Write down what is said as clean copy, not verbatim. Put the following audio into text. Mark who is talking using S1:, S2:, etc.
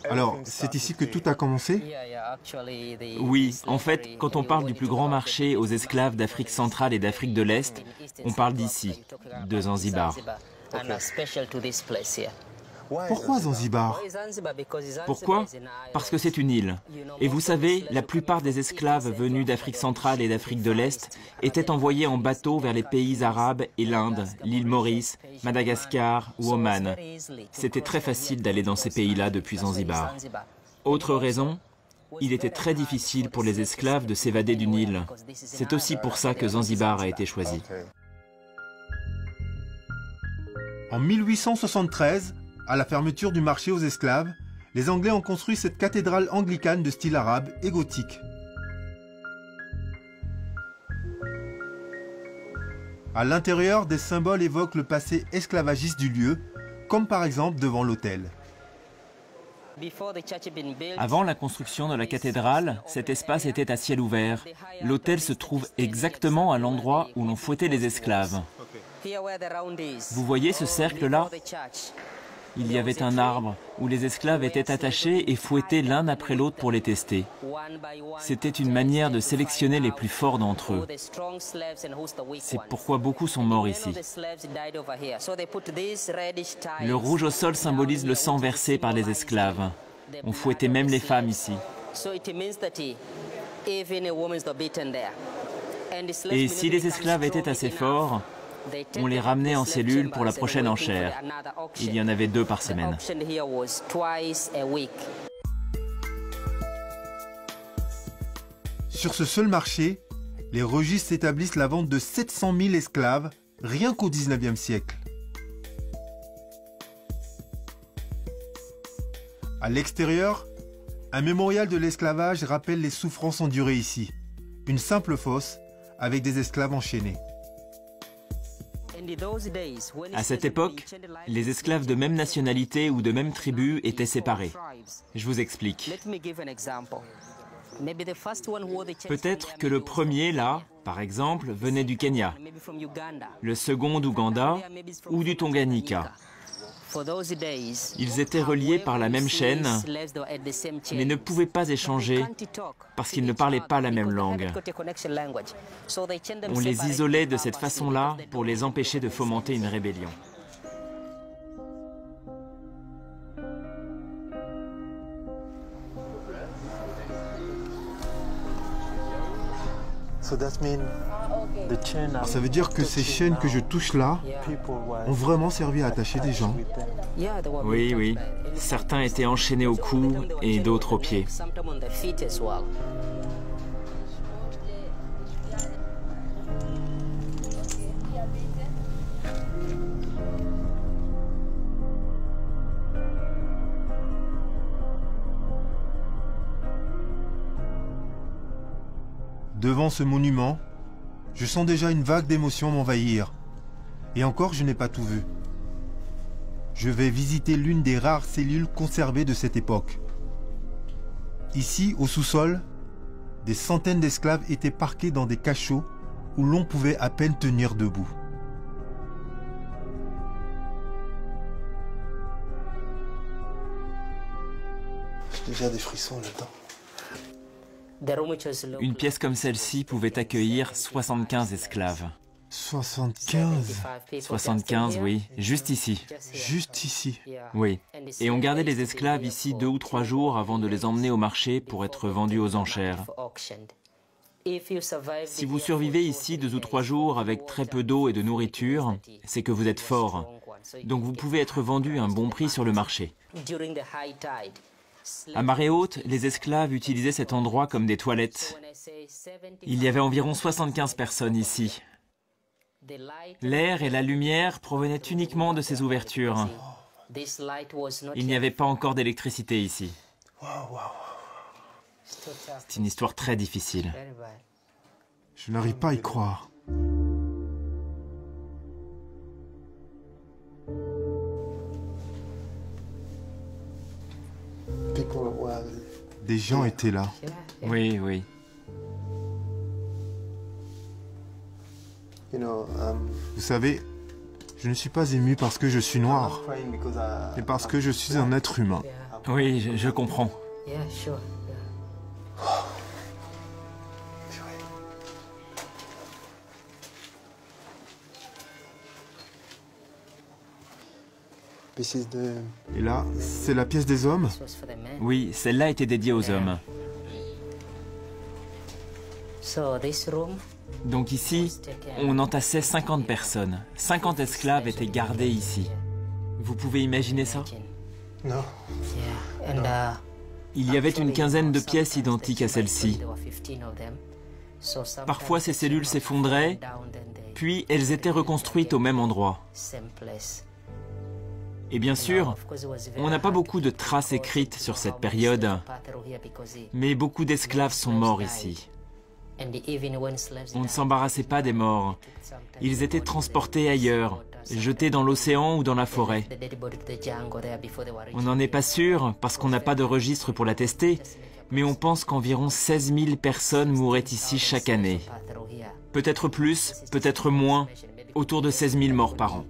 S1: Alors, c'est ici que tout a commencé?
S2: Oui, en fait, quand on parle du plus grand marché aux esclaves d'Afrique centrale et d'Afrique de l'Est, on parle d'ici, de Zanzibar.
S1: Pourquoi Zanzibar?
S2: Pourquoi? Parce que c'est une île. Et vous savez, la plupart des esclaves venus d'Afrique centrale et d'Afrique de l'Est étaient envoyés en bateau vers les pays arabes et l'Inde, l'île Maurice, Madagascar ou Oman. C'était très facile d'aller dans ces pays-là depuis Zanzibar. Autre raison, il était très difficile pour les esclaves de s'évader d'une île. C'est aussi pour ça que Zanzibar a été choisi.
S1: En 1873, à la fermeture du marché aux esclaves, les Anglais ont construit cette cathédrale anglicane de style arabe et gothique. À l'intérieur, des symboles évoquent le passé esclavagiste du lieu, comme par exemple devant l'autel.
S2: Avant la construction de la cathédrale, cet espace était à ciel ouvert. L'autel se trouve exactement à l'endroit où l'on fouettait les esclaves. Vous voyez ce cercle-là? Il y avait un arbre où les esclaves étaient attachés et fouettés l'un après l'autre pour les tester. C'était une manière de sélectionner les plus forts d'entre eux. C'est pourquoi beaucoup sont morts ici. Le rouge au sol symbolise le sang versé par les esclaves. On fouettait même les femmes ici. Et si les esclaves étaient assez forts, on les ramenait en cellule pour la prochaine enchère. Il y en avait 2 par semaine.
S1: Sur ce seul marché, les registres établissent la vente de 700 000 esclaves rien qu'au XIXe siècle. À l'extérieur, un mémorial de l'esclavage rappelle les souffrances endurées ici. Une simple fosse avec des esclaves enchaînés.
S2: À cette époque, les esclaves de même nationalité ou de même tribu étaient séparés. Je vous explique. Peut-être que le premier, là, par exemple, venait du Kenya, le second d'Ouganda ou du Tanganyika. Ils étaient reliés par la même chaîne, mais ne pouvaient pas échanger parce qu'ils ne parlaient pas la même langue. On les isolait de cette façon-là pour les empêcher de fomenter une rébellion.
S1: Ça veut dire que ces chaînes que je touche là ont vraiment servi à attacher des gens.
S2: Oui, oui. Certains étaient enchaînés au cou et d'autres aux pieds.
S1: Devant ce monument, je sens déjà une vague d'émotions m'envahir. Et encore, je n'ai pas tout vu. Je vais visiter l'une des rares cellules conservées de cette époque. Ici, au sous-sol, des centaines d'esclaves étaient parqués dans des cachots où l'on pouvait à peine tenir debout. J'ai déjà des frissons là-dedans.
S2: Une pièce comme celle-ci pouvait accueillir 75 esclaves.
S1: 75?
S2: 75, oui, juste ici.
S1: Juste ici.
S2: Oui. Et on gardait les esclaves ici 2 ou 3 jours avant de les emmener au marché pour être vendus aux enchères. Si vous survivez ici 2 ou 3 jours avec très peu d'eau et de nourriture, c'est que vous êtes fort. Donc vous pouvez être vendu à un bon prix sur le marché. À marée haute, les esclaves utilisaient cet endroit comme des toilettes. Il y avait environ 75 personnes ici. L'air et la lumière provenaient uniquement de ces ouvertures. Il n'y avait pas encore d'électricité ici. C'est une histoire très difficile.
S1: Je n'arrive pas à y croire. Des gens étaient là.
S2: Oui, oui.
S1: Vous savez, je ne suis pas ému parce que je suis noir, mais parce que je suis un être humain.
S2: Oui, je comprends.
S1: Et là, c'est la pièce des hommes?
S2: Oui, celle-là était dédiée aux hommes. Donc ici, on entassait 50 personnes. 50 esclaves étaient gardés ici. Vous pouvez imaginer ça?
S1: Non.
S2: Il y avait une quinzaine de pièces identiques à celle-ci. Parfois, ces cellules s'effondraient, puis elles étaient reconstruites au même endroit. Et bien sûr, on n'a pas beaucoup de traces écrites sur cette période, mais beaucoup d'esclaves sont morts ici. On ne s'embarrassait pas des morts. Ils étaient transportés ailleurs, jetés dans l'océan ou dans la forêt. On n'en est pas sûr parce qu'on n'a pas de registre pour l'attester, mais on pense qu'environ 16 000 personnes mouraient ici chaque année. Peut-être plus, peut-être moins, autour de 16 000 morts par an.